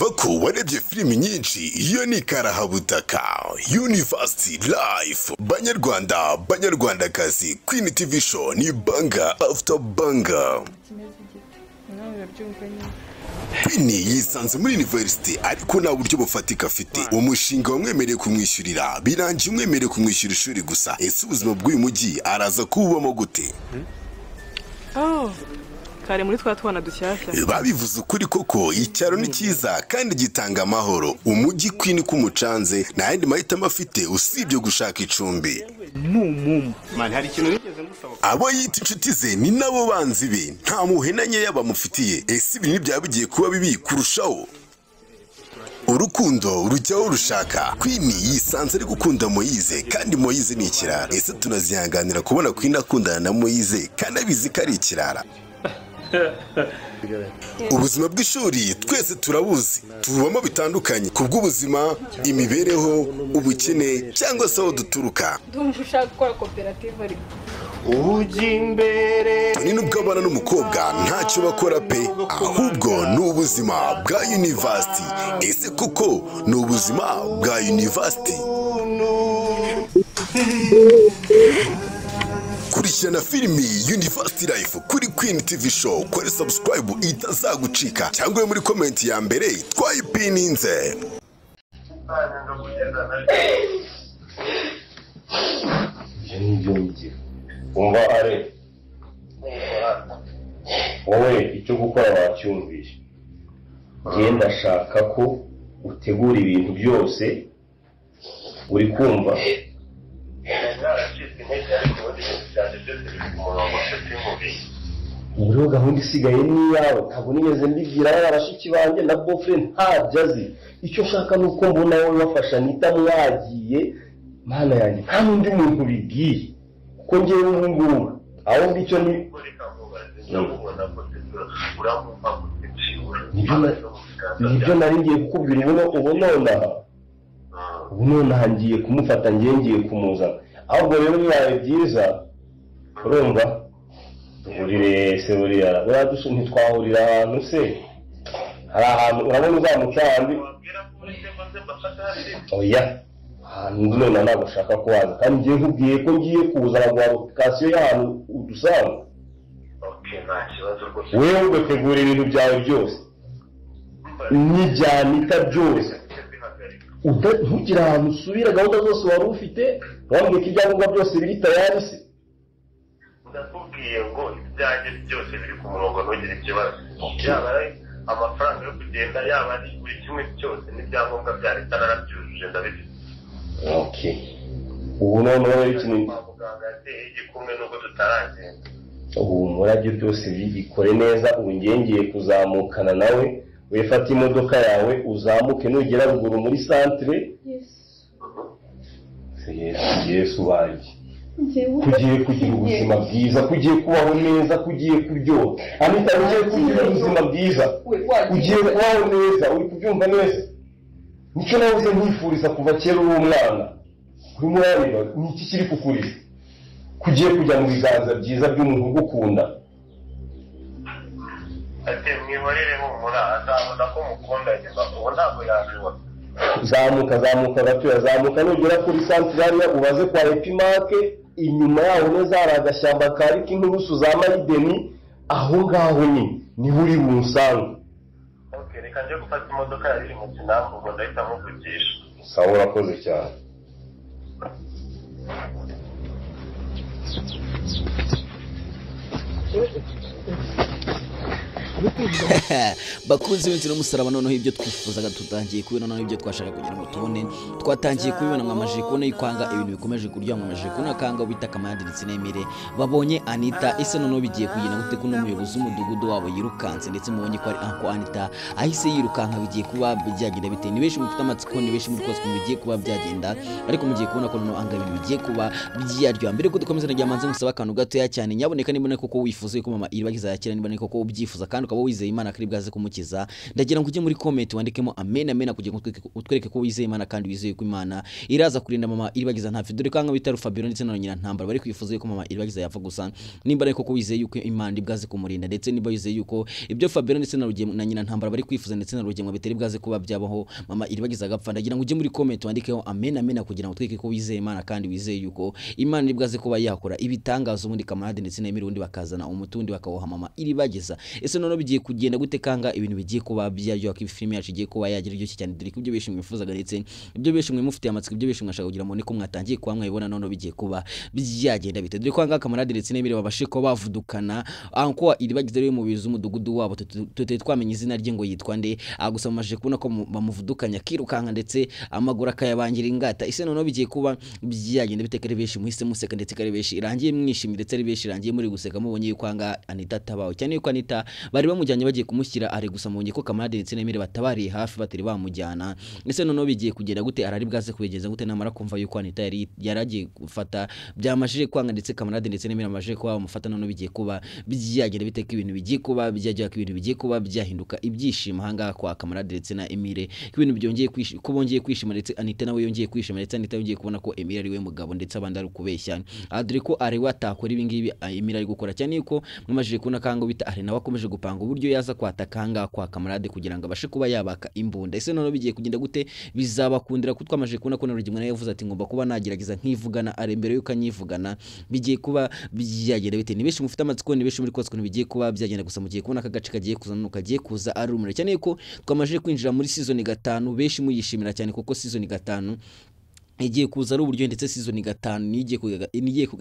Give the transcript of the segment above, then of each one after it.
urumva ko warebye filimi nyinshi iyo ni karahabutaka. University Life, banyarwanda banyarwandakazi, Queen TV show ni banga after banga. Queen yisanze muri university ariko nta buryo bufatika afite. Umushinga wamwemereye kumwishyurira birangiye umwemereye kumwishyura ishuri gusa. Ese ubuzima bw'uyu mujyi araza kubamo gute? Kare muri twana dushyashya babivuze ukuri koko icyaro ni cyiza kandi gitanga amahoro. Umujyi Queen kumucanze nta yandi mahitamo afite usibye gushaka icumbi. Man, hari ikintu nigeze ngusaba. Abo yita inshuti ze ni nabo banzi be, nta muhenanye yabamufitiye. Ese ibi nibyo bigiye kuba bibi kurushaho? Urukundo rujyaho rushaka. Queen yisanze ari gukunda Moise kandi Moise ni ikirara. Ese tunazihanganira kubona Queen akundana na Moise kandi abizi ko ari ikirara? Ubuzima bw'ishuri twese turabuzi, tubamo bitandukanye kubw'ubuzima, imibereho, ubukene cyangwa se aho duturuka. Ndumva ushaka gukora koperative ariko Ujimbere ni nubwo abana n'umukobwa ntacyo bakora pe, ahubwo ni ubuzima bwa university. Ese koko ni ubuzima bwa university? Kurikirana filimi University Life kuri Queen TV show, kore subscribe itazagucika cyangwa muri comment ya mbere twayipininze. Umva are wowe icyo gukora wacyumvisha. Genda shaka ko utegura ibintu byose uri kumva. Uriho gahunda isigaye n'iyawe, ntabwo nigeze mbibwira abashiki banjye na boyfriend ntabyo azi. Icyo nshaka ni uko mbona wowe wafasha Anita mwagiye, mana yanjye nta n'undi muntu bibwiye kuko ngewe n'ubungubu aho ngicyo ni nibyo nari ngiye kukubwira. ubu nonaha ngiye kumufata, ngiye kumuzana. Ahubwo rero bibaye byiza urumva duhurire se buriya ntitwahurira ahantu se, hari ahantu urabona uzamucambi. Oya ahantu none ntabwo ushaka kuhaza kandi ngiye nkubwiye ko ngiye kuzana guha application y'ahantu udusanga. Wewe ugategura ibintu byawe byose n'ibyanita byose, ntugire ahantu usubira gahunda zose wari ufite. Wambwiye ko ibyangombwa byose biri tayari se? Ndakubwiye ngo ibyanjye byose biri ku murongo, ntugire ikibazo. Yaba ari amafaranga yo kugenda, yaba ari buri kimwe cyose n'ibyangombwa bya leta narabyujuje ndabifite. Okay, ubu noneho ikintu muganga yateye igikumwe nubwo tutaragenda. Ubu murabyo byose bikore neza. Ubu ngiye kuzamukana nawe, wefata imodoka yawe uzamuke nugera ruguru muri centre. Yesu wanjye kugiye kugira ubuzima bwiza, kugiye kubaho neza, kugiye kuryoha. Anita ugiye kugira ubuzima bwiza, ugiye kubaho neza, uri kubyumva neza? Nicyo navuze nkwifuriza kuva kera uri umwana. Urimo urareba ni iki kiri kukurira? Kugiye kujya mu biganza byiza by'umuntu ugukunda. Ati mwihorere humura, azabona ko mukunda nyuma, ubu ntabwo yabibona. Zamuka gatoya, zamuka nugera kuri santirariya ubaze kwa Epimake, inyuma yaho neza hari agashyamba kari k'inturusu za Marideni, aho ngaho niho uri bunsanga. Okay, reka nje gufata imodoka yari mu kinambo, ngo ndahita muvugisha. Sawa, urakoze cyane. bakunzi b'inzi n'umusaraba, noneho ibyo twifuzaga tutangiye kubona, noneho ibyo twashaka kugira ngo tubone twatangiye kubibona. Mwamaje kubona yukwanga ibintu bikomeje kurya, mwamaje kubona kanga bita Kamandi ndetse n'Emire babonye Anita. Ese noneho bigiye kugenda gute kuno umuyobozi w'umudugudu wabo yirukanse, ndetse mubonye ko ari Uncle Anita ahise yirukanka, bigiye kuba byagenda bite? Ni benshi mufite amatsiko, ni benshi muri kose bigiye kuba byagenda, ariko mugiye kubona ko noneho anga ibintu bigiye kuba byaryo. Mbere ko dukomeza n'ijyamanze musaba akantu gatoya cyane, nyaboneka nibone koko wifuza ko mama iribagiza yakira, nibone koko ubyifuza kandi kandi ukaba wizeye Imana kari bwaze kumukiza ndagira ngo ujye muri comment wandikemo amen amen kugira ngo utwereke ko wizeye Imana kandi wizeye ko Imana iraza kurinda mama Iribagiza nta dore kanga bita Fabio ndetse na nyina ntambara bari kwifuza yuko mama Iribagiza yapfa gusa nimba ariko ko wizeye yuko Imana ibwaze kumurinda ndetse niba wizeye yuko ibyo Fabio ndetse na nyina ntambara bari kwifuza ndetse na Rugemwa bitari bwaze kuba byabaho mama Iribagiza agapfa ndagira ngo ujye muri comment wandikeho amen amen kugira ngo tweke ko wizeye Imana kandi wizeye yuko Imana ibwaze kuba yakora ibitangazo muri kamarade ndetse na Emirundi bakazana umutundi bakawoha mama Iribagiza ese none bigiye kugenda gute kanga ibintu bigiye kuba byaryo ko filime yacu igiye kuba yagira iryo cyane dore ibyo bishimwe mwifuzaga ndetse ibyo bishimwe mufite amatsiko ibyo bishimwe ashaka kugira ngo niko mwatangiye kwa mwayibona none bigiye kuba byagenda bite dore kwanga kamarade ndetse na Emire babashe ko bavudukana anko Iribagiza rero mu bizu umudugudu wabo tutete twamenye izina rye ngo yitwa nde gusa maje kubona ko bamuvudukanya kirukanka ndetse amaguru akayabangira ingata ise none bigiye kuba byagenda bitekere beshi muhise museka ndetse kare beshi irangiye mwishimira ndetse ari beshi irangiye muri guseka mubonye kwanga Anita tabaho cyane yuko Anita bari bamujyanye bagiye kumushyira ari gusa mubonye ko kamarade ndetse na Emire batabariye hafi batari bamujyana ese none bigiye kugenda gute arari bwaze kubegeza gute namara kumva yuko Anita yaragiye gufata byamashije kwanga ndetse kamarade ndetse na Emire amaje kuba bamufata none bigiye kuba byagenda biteka ibintu bigiye kuba byajya ko ibintu bigiye kuba byahinduka ibyishimo hanga kwa kamarade ndetse na Emire ibintu byongeye kubongeye kwishima ndetse Anita nawe yongeye kwishima ndetse Anita yongeye kubona ko Emire ari we mugabo ndetse abandi ari kubeshya adore ko ari watakora ibingibi Emire ari gukora cyane yuko mwamajije kubona kanga bita ari nawe akomeje gupanga uburyo yaza kwatakanga kwa kamarade kugira ngo abashe kuba yabaka imbunda ese none bigiye kugenda gute bizabakundira ko twamajije kubona ko Rugemwa nawe yavuze ati ngomba kuba nagerageza nkivugana ari mbere yuko anyivugana bigiye kuba byagenda bite ni beshi mufite amatsiko ni beshi muri kose kuntu bigiye kuba byagenda gusa mugiye kubona akagace kagiye kuzana kagiye kuza ari umure cyane yuko twamajije kwinjira muri season 5 beshi muyishimira cyane kuko season 5 igiye kuza ari uburyo ndetse season 5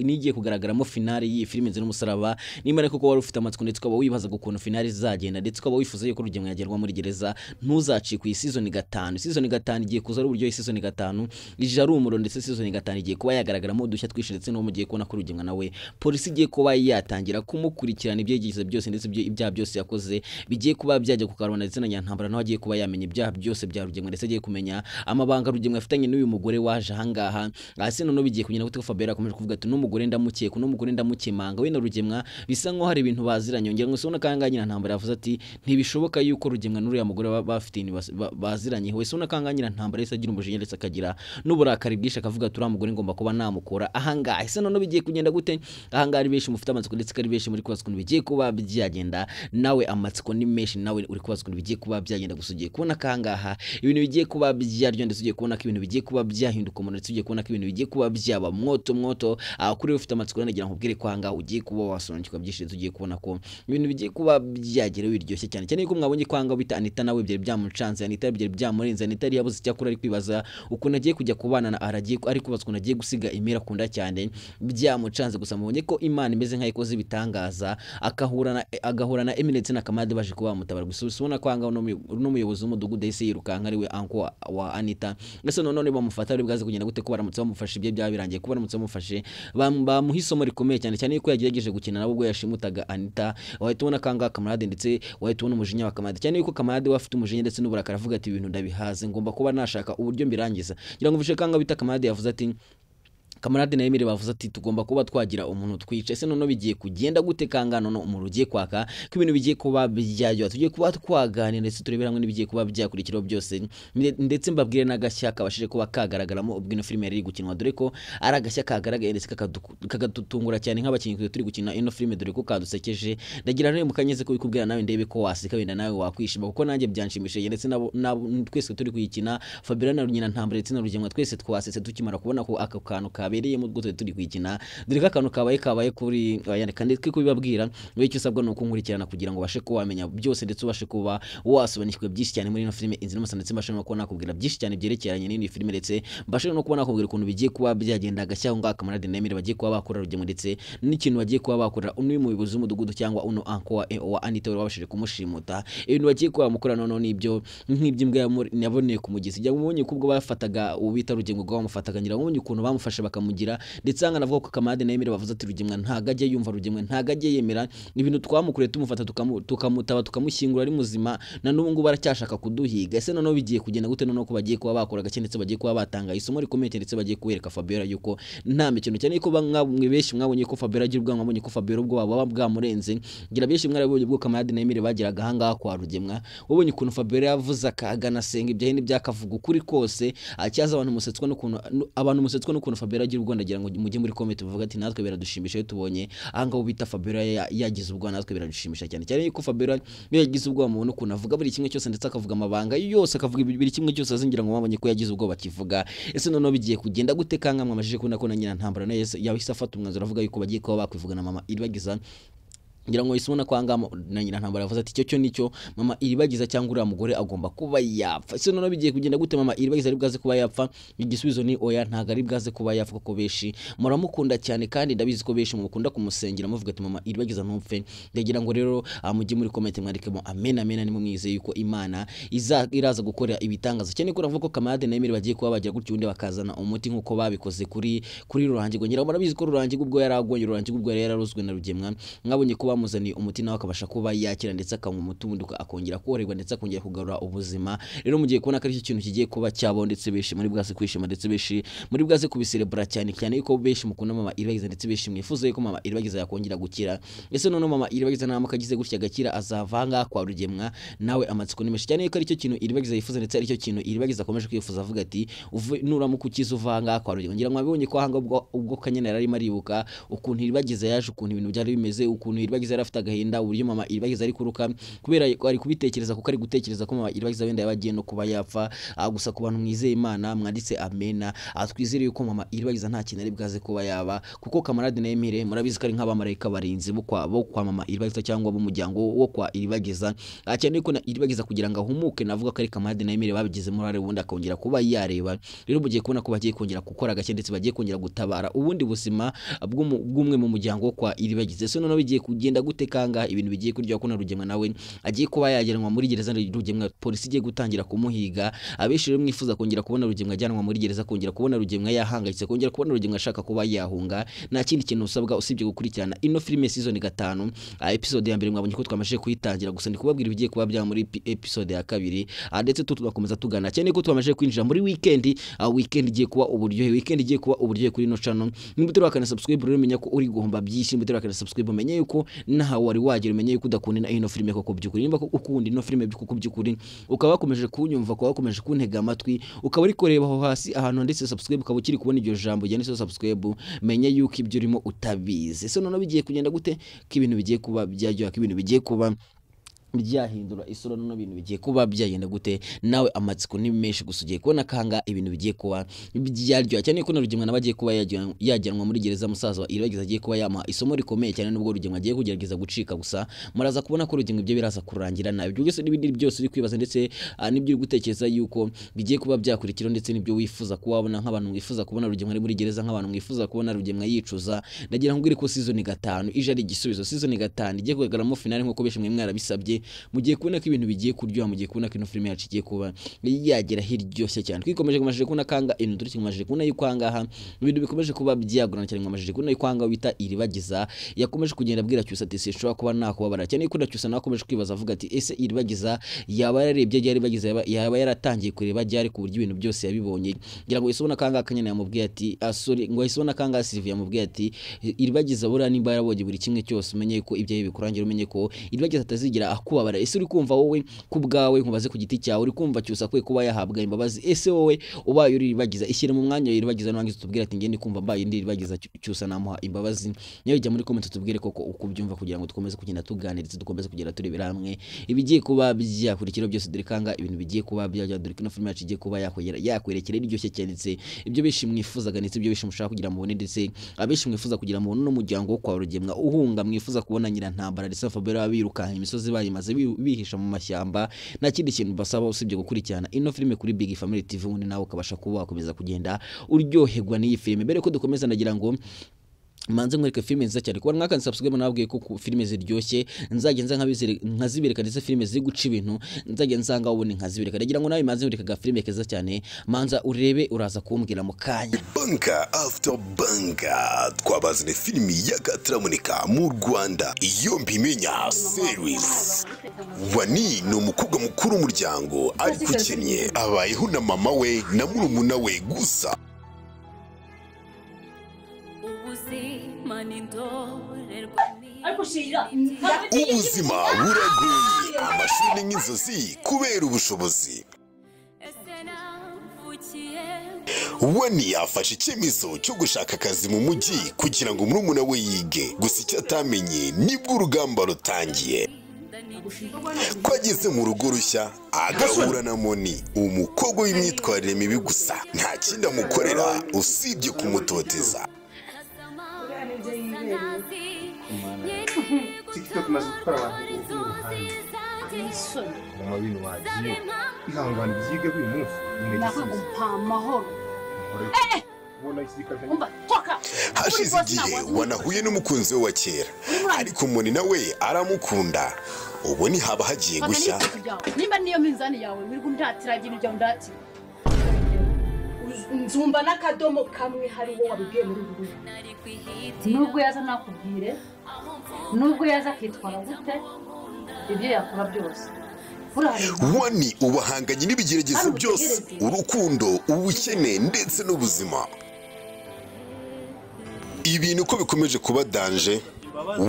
nigiye kugaragaramo finale yi filime nze n'umusaraba nimba ariko ko wari ufite amatsiko ndetse ukaba wibaza gukona finale zagenda ndetse ukaba wifuza yuko Rugemwa yagerwa muri gereza ntuzaci ku season 5 season 5 igiye kuza ari uburyo season 5 ije ari umuro ndetse season 5 igiye kuba yagaragaramo udushya twishe ndetse no mugiye kubona ko Rugemwa nawe polisi igiye kuba yatangira kumukurikirana ibyegize byose ndetse ibyaha byose yakoze bigiye kuba byajya kukarwana ndetse na Nyantambara nawe agiye kuba yamenye ibyaha byose bya Rugemwa ndetse agiye kumenya amabanga Rugemwa afitanye n'uyu mugore waje hangaha hasi none bigiye kugenda gute ko Fabio akomeje kuvuga ati n'umugore ndamukeka n'umugore ndamukemanga we na Rugemwa bisa nko hari ibintu baziranye ngera ngo sona kanga nyina Ntambara yavuze ati ntibishoboka yuko Rugemwa n'uriya mugore bafite baziranye we sona kanga nyina Ntambara yese agira umujinya ndetse akagira n'uburakari bwisha akavuga ati uriya mugore ngomba kuba namukora ahangaha ese none bigiye kugenda gute ahangaha ari beshi mufite amatsiko ndetse kari beshi muri kwazo kuntu bigiye kuba byagenda nawe amatsiko ni meshi nawe uri kwazo kuntu bigiye kuba byagenda gusugiye kubona kangaha ibintu bigiye kuba byaryo ndetse ugiye kubona ko ibintu bigiye kuba byahinduka ndetse ugiye kubona ko ibintu bigiye kuba byaba mwoto kuri ufite amatsiko nagira nkubwire kwanga ugiye kuba wasonjika byishije ugiye kubona ko ibintu bigiye kuba byagera biryoshye cyane cyane yuko mwabonye kwanga bita Anita nawe byari byamucanze Anita byari byamurenze Anita yari yabuze cyakura ari kwibaza uko nagiye kujya kubana na aragiye ari kubazwa nagiye gusiga Emira kunda cyane byamucanze gusa mubonye ko Imana imeze nk'ayikoze bitangaza agahura na Eminence na Kamade baje kuba mutabara gusubona kwanga n'umuyobozi w'umudugudu yise yirukanka ari we anko wa Anita ngase none bamufata ari bwaze kugenda gute ko baramutse bamufashe ibye byabirangiye ko baramutse bamufashe bamuhisomo rikomeye cyane cyane yuko yagerageje gukina nabo ubwo yashimutaga Anita wahita ubona kanga Kamarade ndetse wahita ubona umujinya wa Kamade cyane yuko Kamarade wafite umujinya ndetse n'uburakari avuga ati ibintu ndabihaze ngomba kuba nashaka uburyo mbirangiza ngira ngo mvishe kanga bita Kamarade yavuze ati Kamarade na Emire bavuze ati tugomba kuba twagira umuntu twice ese none bigiye kugenda gute kangano no umuntu ugiye kwaka ko ibintu bigiye kuba byajyo tugiye kuba twaganira ndetse turebera hamwe nibigiye kuba byakurikiraho byose ndetse mbabwire n'agashya kabashije kuba kagaragaramo ubwo ino filime yari gukinwa dore ko ari agashya kagaragaye ndetse kagatutungura cyane nk'abakinnyi turi gukina ino filime dore ko kadusekeje ndagira rero mukanyeze ko bikubwira nawe ndebe ko wasika wenda nawe wakwishima kuko nanjye byanshimishije ndetse twese turi kuyikina Fabio na Nyina Ntambara ndetse na Rugemwa twese twasetse tukimara kubona ko aka kantu kabereye mu rwose turi kwikina dore ko akantu kabaye kuri yandika ndetse kubibabwira icyo usabwa no kunkurikirana kugira ngo bashe ko wamenya byose ndetse ubashe kuba wasobanukirwa byinshi cyane muri ino filime Inzira y'Umusana ndetse mbashe no kubona kubwira byinshi cyane byerekeranye n'ino filime ndetse mbashe no kubona kubwira ukuntu bigiye kuba byagenda agashya ngo Kamarade na Emire bagiye kuba bakora Rugemwa ndetse n'ikintu bagiye kuba bakora uno muyobozi w'umudugudu cyangwa uno anko wa Anita wari wabashije kumushimuta ibintu bagiye kuba mukora none nibyo nk'iby'imbwa yaboneye ku mugezi jya mubonye kubwo bafataga ubita Rugemwa ngo bamufataga ngira ngo ukuntu bamufashe bakamugira ndetse hanga navuga ko Kamarade na Emile bavuze ati Rugemwa ntago ajye yumva, Rugemwa ntago ajye yemera ibintu twamukure tumufata tukamutaba tukamushyingura ari muzima na n'ubu ngubu baracyashaka kuduhiga. Ese noneho bigiye kugenda gute noneho ko bagiye kuba bakora gake ndetse bagiye kuba batanga isomo rikomeye ndetse bagiye kubereka Fabiola yuko nta mikino cyane ko mwebeshye mwabonye ko Fabiola agira ubwanwa, mwabonye ko Fabiola ubwo baba bwamurenze, ngira benshi mwarabonye ubwo Kamarade na Emile bagiraga hanga kwa Rugemwa, wabonye ukuntu Fabiola yavuze akagana senga ibyahe n'ibyakavuga ukuri kose, acyaza abantu musetswa n'ukuntu Fabiola agira ubwo, ndagira ngo mujye muri comment muvuga ati natwe biradushimisha iyo tubonye ahanga ubita Fabiola yagize ubwo, natwe biradushimisha cyane cyane yuko Fabiola yagize ubwo mubona ukuntu avuga buri kimwe cyose ndetse akavuga amabanga yose, akavuga buri kimwe cyose azingira ngo babonye ko yagize ubwo bakivuga. Ese noneho bigiye kugenda gute kanga mwamajije kubona ko na nyina ntambara nayo yahise afata umwanzuro avuga yuko bagiye kuba bakwivugana Mama Iribagiza, ngira ngo isubona kwangamo na nyina ntambara yavuze ati cyo nicyo Mama Iribagiza cyangwa uriya mugore agomba kuba yapfa. Ese noneho bigiye kugenda gute Mama Iribagiza ari bwaze kuba yapfa? Igisubizo ni oya, ntago ari bwaze kuba yapfa kuko beshi muramukunda cyane kandi ndabizi ko beshi mukunda kumusengera muvuga ati Mama Iribagiza ntupfe. Ndagira ngo rero mujye muri comment mwandikemo amen amen, ni mumwize yuko Imana iraza gukora ibitangaza cyane ko ravuga ko Kamarade na Emile bagiye kuba bajya gutyo undi bakazana umuti nkuko babikoze kuri Rurangigo. Ngira murabizi ko Rurangigo ubwo yaragonye, Rurangigo ubwo yararuzwe na Rugemwa, mwabonye ko bamuzaniye umuti nawe akabasha kuba yakira ndetse akanywa umuti ubundi akongera korerwa ndetse akongera kugarura ubuzima. Rero mugiye kubona ko ari cyo kintu kigiye kuba cyabo ndetse beshi muri bwase kwishima ndetse beshi muri bwase kubiserebra cyane cyane yuko beshi mukunda Mama Iribagiza ndetse beshi mwifuza yuko Mama Iribagiza yakongera gukira. Ese none Mama Iribagiza nta makagize gutya gakira azavanga kwa Rugemwa, nawe amatsiko nimeshi cyane yuko ari cyo kintu Iribagiza yifuza ndetse ari cyo kintu Iribagiza akomeje kwifuza avuga ati nuramukukiza uvanga kwa Rugemwa. Ngira mwabibonye ko ahanga ubwo Kanyana yari maribuka ukuntu Iribagiza yaje, ukuntu ibintu byari bimeze, ukuntu Iribagiza yarafite agahinda, uburyo Mama Iribagiza ari kuruka kubera ari kubitekereza kuko ari gutekereza ko Mama Iribagiza wenda yabagiye no kuba yapfa. Gusa ku bantu mwizeye Imana mwanditse amena, twizere yuko Mama Iribagiza nta kintu ari bwaze kuba yaba, kuko Kamarade na Emile murabizi ko ari nk'abamarayika barinzi bo kwa Mama Iribagiza cyangwa b'umuryango wo kwa Iribagiza. Cyane yuko na Iribagiza kugira ngo ahumuke navuga ko ari Kamarade na Emile babigize muri ubundi akongera kuba yareba. Rero mugiye kubona ko bagiye kongera gukora gake ndetse bagiye kongera gutabara ubundi buzima bw'umwe mu muryango wo kwa Iribagiza. So noneho bigiye kugenda gute kanga ibintu bigiye kurya ko na Rugemwa nawe agiye kuba yageranwa muri gereza, Rugemwa polisi igiye gutangira kumuhiga. Abeshi rero mwifuza kongera kubona Rugemwa ajyanwa muri gereza, kongera kubona Rugemwa yahangayitse, kongera kubona Rugemwa ashaka kuba yahunga, nta kindi kintu usabwa usibye gukurikirana ino filime season 5 episode ya mbere mwabonye ko twamashije kuyitangira, gusa ndi kubabwira ibigiye kuba bya muri episode ya 2 ndetse tugakomeza tugana cyane ko twamashije kwinjira muri weekend igiye kuba uburyohe kuri no channel. Niba wakana subscribe rero menya ko uri guhomba byinshi, niba wakana subscribe menye yuko naho wari wagira umenye yuko udakunda ino filime koko byukuri, nimba ukunda ino filime byuko byukuri ukaba wakomeje kunyumva, ukaba wakomeje kuntega amatwi, ukaba uri kureba aho hasi ahantu ndetse subscribe, ukaba ukiri kubona iryo jambo ryanditse subscribe, menye yuko ibyo urimo utabizi. So noneho bigiye kugenda gute ko ibintu bigiye kuba byajya, ko ibintu bigiye kuba byahindura isura, no bintu bigiye kuba byagenda gute, nawe amatsiko ni menshi gusa ugiye kubona kanga ibintu bigiye kuba byaryoha cyane ko na Rugemwa nabagiye kuba yajyanwa muri gereza. Musaza wa Iribagiza agiye kuba yama isomo rikomeye cyane, nubwo Rugemwa agiye kugerageza gucika, gusa muraza kubona ko Rugemwa ibyo biraza kurangira nabi. Ibyo byose n'ibindi byose uri kwibaza ndetse n'ibyo uri gutekereza yuko bigiye kuba byakurikira ndetse n'ibyo wifuza kuwabona nk'abantu mwifuza kubona Rugemwa ari muri gereza, nk'abantu mwifuza kubona Rugemwa yicuza, ndagira ngo ko season 5 ije ari igisubizo. Season 5 igiye kugaramo finale nko beshi mwe mwarabisabye, mugiye kubona ko ibintu bigiye kuryoha, mugiye kubona ko ino filime yacu igiye kuba yagera hiryoshye cyane. Twikomeje kumashije kubona kanga ibintu turi kumashije kubona yuko angaha ibintu bikomeje kuba byagurana cyane. Ngamashije kubona yuko anga wita Iribagiza yakomeje kugenda abwira Cyusa ati sinshobora kuba nakubabara cyane, yuko Cyusa nakomeje kwibaza avuga ati ese Iribagiza yaba yarebye Iribagiza yaba yaratangiye kureba ryari ku buryo ibintu byose yabibonye. Ngira ngo isubona kanga Kanyana yamubwiye ati sorry, ngo isubona kanga Sylvia yamubwiye ati Iribagiza bura nimba yarabonye buri kimwe cyose, umenye yuko ibyo bikurangira, umenye ko Iribagiza atazigira akubabara. Ese uri kumva wowe kubgawe nkubaze ku giti cyawe, uri kumva Cyusa kwe kuba yahabwa imbabazi? Ese wowe ubaye uri Iribagiza ishyire mu mwanya Iribagiza nangize tubwire ati ngende kumva mbaye ndi Iribagiza Cyusa namuha imbabazi. Nyawe jya muri comment tubwire koko uko byumva kugira ngo dukomeze kugenda tuganiriza, dukomeze kugera turebera hamwe ibigiye kuba byakurikira byose. Dore kanga ibintu bigiye kuba byajya, dore kino film yacu igiye kuba yakwerekera iryoshye cyane ndetse ibyo bishi mwifuzaga ndetse ibyo bishi mushaka kugira mubone ndetse abishi mwifuza kugira mubone no muryango wo kwa Rugemwa uhunga, mwifuza kubona nyira ntambara ndetse Fabiola birukanka imisozi bayimaze bihisha mu mashyamba. Nta kindi kintu basaba usibye gukurikirana ino filime kuri Big Family TV, ubundi nawe ukabasha kuba wakomeza kugenda uryoherwa n'iyi filime. Mbere ko dukomeza ndagira ngo manze nkwereke filime nziza cyane kuba mwakandi subscribe nabwiye ko filime ziryoshye nzajye nza nkazibereka ndetse filime ziri guca ibintu nzajye nsanga ubone nkazibereka ndagira ngo nawe manze nkwereka filime keza cyane manza urebe uraza kumbwira mu kanya. Banka after banka twabazane filimi y'akataramunika mu Rwanda iyo mbimenya series. Wani ni umukobwa mukuru w'umuryango ariko ukennye abayeho na mama we na murumuna we gusa. Ubuzima buragoye amashuri nk'inzozi kubera ubushobozi. Wani yafashe icyemezo cyo gushaka akazi mu mujyi kugira ngo murumuna we yige gusa icyo atamenye nibwo urugamba rutangiye. Ko ageze mu rugo rushya agahura na Moni umukobwa w'imyitwarire mibi gusa nta kindi amukorera usibye kumutoteza. TikTok maze gukora abantu ubuhanga mu bintu wagiye ihangana byige buri munsi nakagumpa amahoro. Hashize igihe wanahuye n'umukunzi we wa kera ariko Moni nawe aramukunda. Ubu ni haba hagiye gushya nimba niyo minzani yawe wirwa undatira ikintu cyawe ndatira nzumva n'akadomo kamwe hari wo wabibwiye muri ubu nubwo yaza nakubwire nubwo yaza akitwara gute ibyo yakora byose. Wani ubahanganye n'ibigeragezo byose urukundo ubukene ndetse n'ubuzima. Ibintu ko bikomeje kuba danje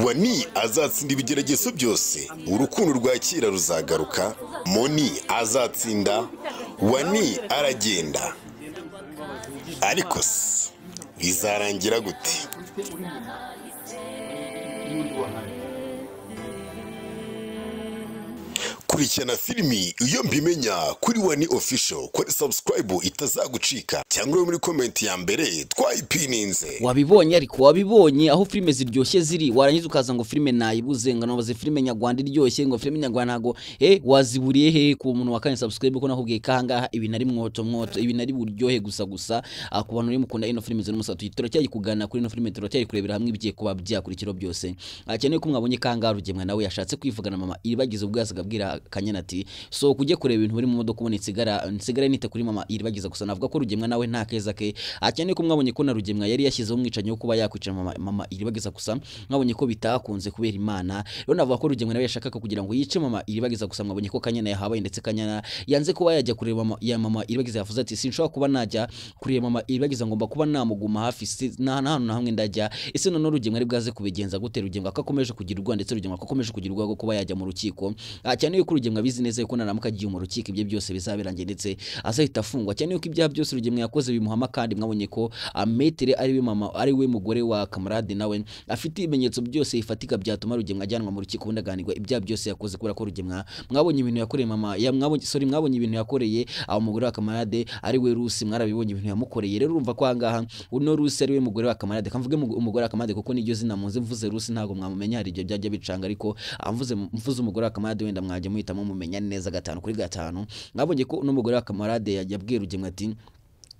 Wani azatsinda ibigeragezo byose urukundo rwakira ruzagaruka. Moni azatsinda Wani aragenda ariko bizarangira gute? Kurikirana filimi iyo mbimenya kuri Wani official kuri subscribe itazagucika cyangwa muri comment ya mbere twayipininze. Wabibonye ariko wabibonye aho filime ziryoshye ziri warangiza ukaza ngo filime nayibuze ngo nabaze filime nyarwanda iryoshye ngo filime nyarwanda ntago waziburiye he ku muntu wakanye subscribe ko nakubwiye kangaha ibi nari mwoto ibi nari buryohe gusa ku bantu mukunda ino filime ziri musatu turacyari kugana kuri ino filime turacyari kurebera hamwe ibigiye kuba byakurikiro byose. Akeneye ko mwabonye kangaha rugemwe nawe yashatse kwivugana mama iribagize ubwase gabwira Kanyana ati so kujye kureba ibintu biri mu modoka ubone nsigara nite kuri mama iribagiza gusa navuga ko rugemwa nawe nta keza ke. Akeneye ko mwabonye ko na rugemwa yari yashyizeho umwicanyi wo kuba yakwica mama iribagiza gusa mwabonye ko bitakunze kubera Imana. Rero navuga ko rugemwa nawe yashaka kugira ngo yice mama iribagiza gusa mwabonye ko Kanyana yahabaye ndetse Kanyana yanze kuba yajya kureba mama iribagiza yavuze ati sinshobora kuba najya kureba mama iribagiza ngomba kuba namuguma hafi na hano na hamwe ndajya. Ese none rugemwa ari bwaze kubigenza gute? Rugemwa akakomeje kugirwa ndetse rugemwa akakomeje kugirwa go kuba yajya mu rukiko. Akeneye ko rugemwa bizi neza ko naramuka agiye mu rukiko ibyo byose bizabirangiye ndetse azahita afungwa. Cyane yuko ibyaha byose rugemwa yakoze bimuhama kandi mwabonye ko Metere ari we mama ari we mugore wa Kamarade nawe afite ibimenyetso byose ifatika byatuma rugemwa ajyanwa mu rukiko bundaganirwa ibyaha byose yakoze kubera ko rugemwa mwabonye ibintu yakoreye mama mwabonye ibintu yakoreye aho mugore wa Kamarade ari we Rusi mwarabibonye ibintu yamukoreye. Rero urumva ko hangaha uno Rusi ari we mugore wa Kamarade kamvuge umugore wa Kamarade kuko niryo zina munze mvuze Rusi ntago mwamumenya hari ibyo byajya bicanga ariko mvuze umugore wa Kamarade wenda mwajya muhitamo mumenya neza 5 kuri 5. Mwabonye ko n'umugore wa Kamarade yabwiye rugemwa ati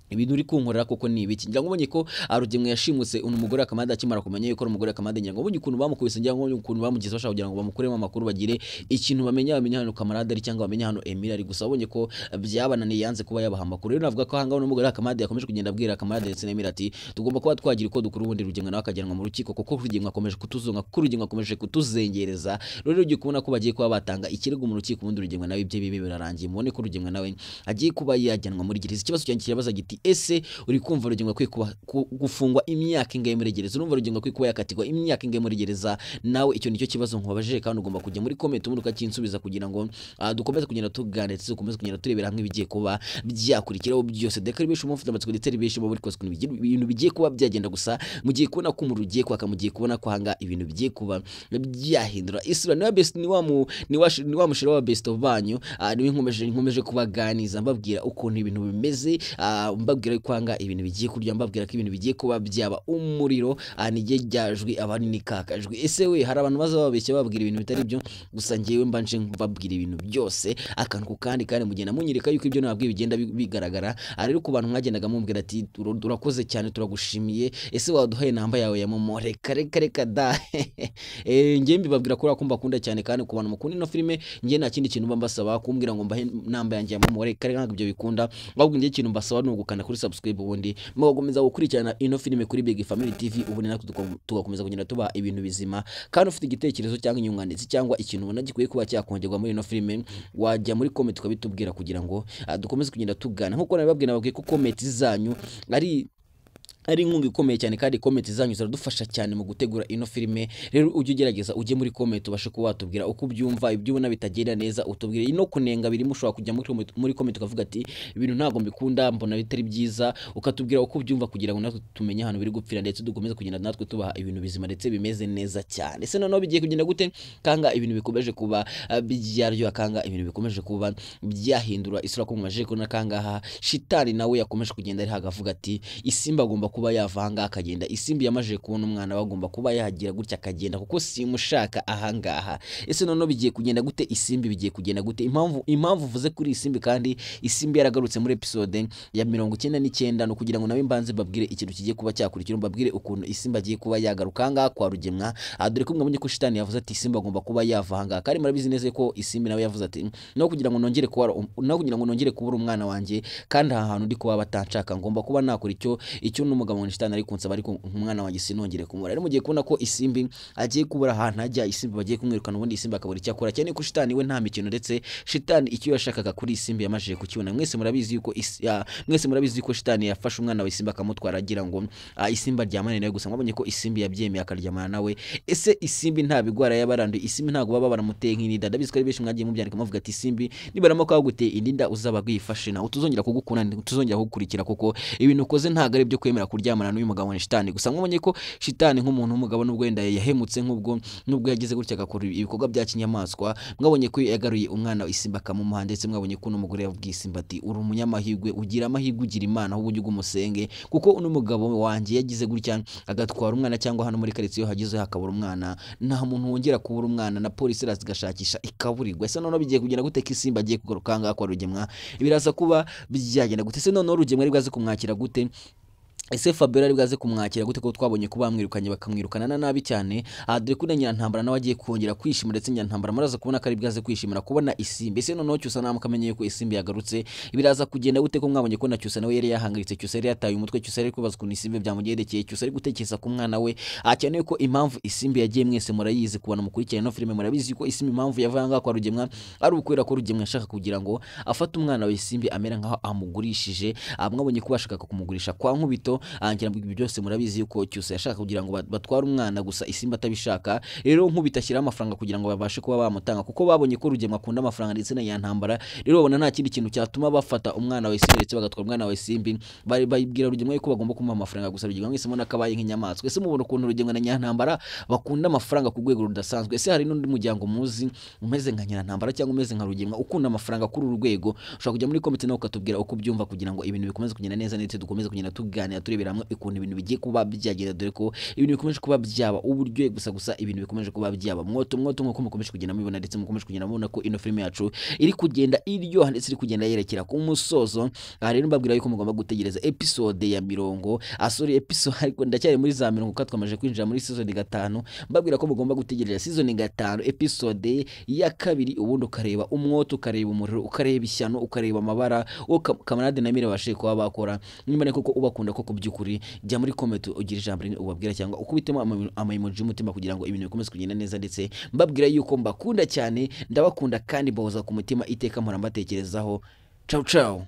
ibintu uri kunkorera koko ni ibiki? Ngira ngo ubonye ko rugemwe yashimuse umugore akamada akimara kumenya yuko umugore akamada ngira ngo ubonye ukuntu bamukubise ngira ngo ukuntu bamugize bashaka kugira ngo bamukuremo amakuru bagire ikintu bamenya hano Kamarade ari cyangwa bamenya hano Emile ari gusa ubonye ko byabananiye yanze kuba yabaha amakuru. Rero navuga ko hanga n'umugore akamada yakomeje kugenda abwira Kamarade ndetse na Emile ati tugomba kuba twagira uko dukuru ubundi rugemwe nawe akajyanwa mu rukiko kuko rugemwe akomeje kutuzunga kuko rugemwe akomeje kutuzengereza. Rero ugiye kubona ko bagiye kuba batanga ikirego mu rukiko ubundi rugemwe nawe ibye bibe birarangiye mubone ko rugemwe nawe agiye kuba yajyanwa muri gereza. Ikibazo cyanjye kirabaza giti ese uri kumva rugemwe kwikuba gufungwa imyaka ingahe muri gereza? Urumva rugemwe kwikuba yakatirwa imyaka ingahe muri gereza? Nawe icyo nicyo kibazo nkubabajije kandi ugomba kujya muri comment umuruka kinsubiza kugira ngo dukomeze kugenda tuganira ndetse dukomeze kugenda turebera hamwe bigiye kuba byakurikiraho byose. Dekari bisho mufite amatsiko ndetse bisho muri kose ibintu bigiye kuba byagenda gusa mugiye kubona ko mu rugiye kwaka mugiye kubona ko hanga ibintu bigiye kuba byahindura isura. Niwa best ni wa mushira wa best of banyu niwe nkomeje kubaganiza mbabwira ukuntu ibintu bimeze mbabwira ko anga ibintu bigiye kurya, mbabwira ko ibintu bigiye kuba byaba umuriro anige ryajwi abanini kakajwi. Ese we hari abantu baza babeshya babwira ibintu bitari byo, gusa ngewe mbanje mbabwira ibintu byose akantu ku kandi mugenda munyereka yuko ibyo nababwiye bigenda bigaragara. Rero ku bantu mwagendaga mumbwira ati urakoze cyane turagushimiye, ese waduhaye namba yawe ya momo, reka da ngewe mbibabwira ko urakumva kunda cyane, kandi ku bantu mukunda ino filime ngewe nta kindi kintu mbasaba kumbwira ngo mbahe namba yanjye ya momo, reka ntabwo ibyo bikunda, ahubwo ngewe ikintu mbasaba ni ugukanda kuri subscribe, ubundi mugakomeza gukurikirana ino filime kuri Big Family TV, ubundi natwe tugakomeza kugenda tuba ibintu bizima. Kandi ufite igitekerezo cyangwa inyunganizi cyangwa ikintu ubona gikwiye kuba cyakongerwa muri ino filime, wajya muri comment ukabitubwira kugira ngo dukomeze kugenda tugana. Nkuko nababwiye ko comment zanyu ari inkunga ikomeye cyane, kandi comment zanyu ziradufasha cyane mu gutegura ino filime. Rero ujye ugerageza ujye muri comment ubashe kuba watubwira uko ubyumva, ibyo ubona bitagenda neza utubwire. Ino kunenga birimo ushobora kujya muri comment ukavuga ati ibintu ntago mbikunda, mbona bitari byiza, ukatubwira uko ubyumva kugira ngo natwe tumenye ahantu biri gupfira, ndetse dukomeze kugenda natwe tubaha ibintu bizima ndetse bimeze neza cyane. Ese noneho bigiye kugenda gute? Kanga ibintu bikomeje kuba byaryo, kanga ibintu bikomeje kuba byahindura isura ko mumaje ko nakangaha shitani nawe yakomeje kugenda ari hagavuga ati isimba agomba kuba yavanga akagenda. Isimbi yamaje kubona umwana bagomba kuba yahagira gutya akagenda, kuko simushaka ahangaha. Ese noneho bigiye kugenda gute? Isimbi bigiye kugenda gute? Impamvu vuze kuri isimbi, kandi isimbi yaragarutse muri episode ya 99 no kugira ngo nawe mbanze babwire ikintu kigiye kuba cyakurikira, mbabwire ukuntu isimba agiye kuba yagaruka ngaha kwa Rugemwa. Dore ko mwabonye ko shitani yavuze ati isimba agomba kuba yavanga, kandi murabizi neza ko isimbi nawe yavuze ati no kugira ngo nongere kubura umwana wanjye, kandi aha hantu ndi kuba batanshaka, ngomba kuba nakora icyo n'umugabo wa shitani ari kunsaba, ariko umwana wanjye sinongere kumura. Rero mugiye kubona ko isimbi agiye kubura ahantu ajya, isimbi bagiye kumwirukana, ubundi isimbi akabura icyo akora cyane, ko shitani we nta mikino, ndetse shitani icyo yashakaga kuri isimbi yamaje kukibona. Mwese murabizi yuko shitani yafashe umwana wa isimbi akamutwara agira ngo isimbi aryamane nawe, gusa mwabonye ko isimbi yabyemeye akaryamana nawe. Ese isimbi nta bigwara yabaranduye, isimbi ntago baba baramuteye nk'inida. Ndabizi ko ari benshi mwagiye mubyandika muvuga ati isimbi nibaramo ko guteye indinda uzaba gwifashe nawe tuzongera kugukunda, tuzongera kugukurikira, kuko ibintu ukoze ntago ari byo kwemera kuryamana n'uyu mugabo wa shitani. Gusa mwabonye ko shitani nk'umuntu w'umugabo n'ubwo wenda yahemutse nubwo yagize gutya agakora ibikorwa bya kinyamaswa, mwabonye ko yagaruye umwana wa isimba akamumuha, ndetse mwabonye ko n'umugore yabwiye isimba ati uri umunyamahirwe, ugira amahirwe, ugira Imana ahubwo ujye umusenge, kuko uno mugabo wanjye yagize gutya agatwara umwana, cyangwa hano muri karitsiye hagize hakabura umwana, nta muntu wongera kubura umwana, na polisi irazigashakisha ikaburirwa. Ese noneho bigiye kugenda gute ko isimba agiye kugaruka ngaha kwa Rugemwa? Biraza kuba byagenda gute? Ese noneho Rugemwa ari bwaze kumwakira gute? Ese Fabiola ari bwaze kumwakira gute ko twabonye ko bamwirukanye bakamwirukana nabi cyane? Dore ko Nyirantambara nawe agiye kongera kwishima, ndetse Nyirantambara muraza kubona ko ari bwaze kwishimira kubona isimbi. Ese noneho Cyusa namukamenye ko isimbi yagarutse, biraza kugenda gute ko mwabonye ko na Cyusa nawe yari yahangaritse, Cyusa yari yataye umutwe, Cyusa ari kubaza ukuntu isimbi byamugendekeye, Cyusa ari gutekereza ku mwana we. Cyane ko impamvu isimbi yagiye mwese murayizi, kubana mukurikirana no filime murabizi ko isimbi impamvu yavanga kwa Rugemwa ari ukwera ko Rugemwa ashaka kugira ngo afate umwana we isimbi amera nkaho amugurishije. Mwabonye ko bashaka kumugurisha kwa Nkubito, ngira ngo ibyo byose murabizi yuko Cyusa yashaka kugira ngo batware umwana, gusa isimba atabishaka. Rero Nkubito ashyira amafaranga kugira ngo babashe kuba bamutanga, kuko babonye ko Rugemwa akunda amafaranga ndetse na Nyirantambara. Rero babona nta kindi kintu cyatuma bafata umwana wa isimbi ndetse bagatwara umwana wa isimbi. Bayibwira Rugemwa yuko bagomba kumuha amafaranga, gusa Rugemwa mwese mubona kabaye nk'inyamaswa. Ese mubona ukuntu Rugemwa na Nyirantambara bakunda amafaranga ku rwego rudasanzwe? Ese hari n'undi muryango muzi umeze nka Nyirantambara cyangwa umeze nka Rugemwa ukunda amafaranga kuri uru rwego? Ushobora kujya muri comment nawe ukatubwira uko byumva, kugira ngo ibintu bikomeze kugenda neza, ndetse dukomeze kugenda tuganira turebera hamwe ukuntu ibintu bigiye kuba byagenda. Dore ko ibintu bikomeje kuba byaba uburyo gusa ibintu bikomeje kuba byaba mwoto nkuko mukomeje kugenda mubibona, ndetse mukomeje kugenda mubona ko ino filime yacu iri kugenda iryoha, ndetse iri kugenda yerekera ku musozo. Rero mbabwira yuko mugomba gutegereza episode ya 40 episode, ariko ndacyari muri za 40 ko twamaje kwinjira muri season 5. Mbabwira ko mugomba gutegereza season 5 episode ya 2, ubundi ukareba umwoto, ukareba umuriro, ukareba ishyano, ukareba amabara, kamarade na Mire bashe kuba bakora. Nyuma niko ubakunda koko byukuri, jya muri comment ugira ijambo rimwe ubabwira, cyangwa ukubitemo ama-emoji y'umutima kugira ngo ibintu bikomeze kugenda neza. Ndetse mbabwira yuko mbakunda cyane, ndabakunda kandi mbahoza ku mutima iteka mpora mbatekerezaho. Ciao ciao.